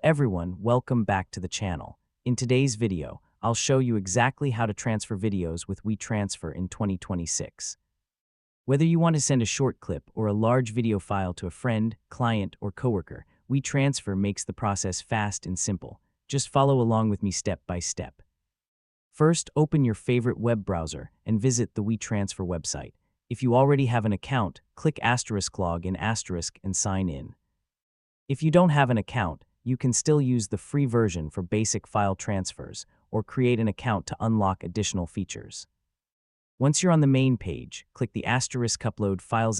everyone, welcome back to the channel. In today's video, I'll show you exactly how to transfer videos with WeTransfer in 2026. Whether you want to send a short clip or a large video file to a friend, client, or coworker, WeTransfer makes the process fast and simple. Just follow along with me step by step. First, open your favorite web browser and visit the WeTransfer website. If you already have an account, click *log in * and sign in. If you don't have an account, you can still use the free version for basic file transfers or create an account to unlock additional features. Once you're on the main page, click the *upload files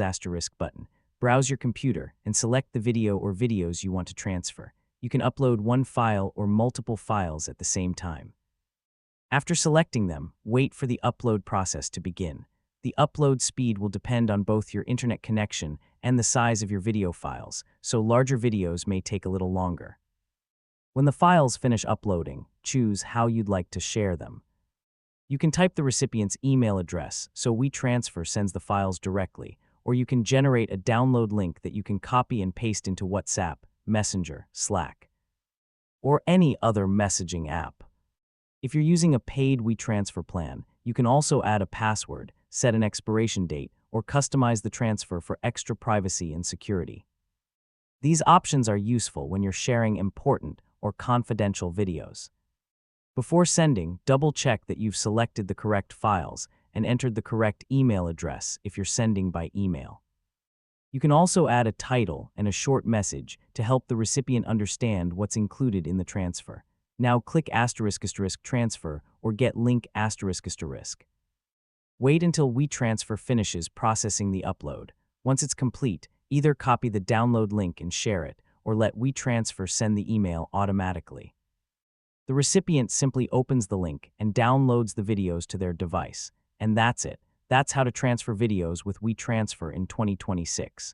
button. Browse your computer and select the video or videos you want to transfer. You can upload one file or multiple files at the same time. After selecting them, wait for the upload process to begin. The upload speed will depend on both your internet connection and the size of your video files, so larger videos may take a little longer. When the files finish uploading, choose how you'd like to share them. You can type the recipient's email address so WeTransfer sends the files directly, or you can generate a download link that you can copy and paste into WhatsApp, Messenger, Slack, or any other messaging app. If you're using a paid WeTransfer plan, you can also add a password, set an expiration date, or customize the transfer for extra privacy and security. These options are useful when you're sharing important or confidential videos. Before sending, double-check that you've selected the correct files and entered the correct email address if you're sending by email. You can also add a title and a short message to help the recipient understand what's included in the transfer. Now click ** transfer or get link **. Wait until WeTransfer finishes processing the upload. Once it's complete, either copy the download link and share it, or let WeTransfer send the email automatically. The recipient simply opens the link and downloads the videos to their device. And that's it. That's how to transfer videos with WeTransfer in 2026.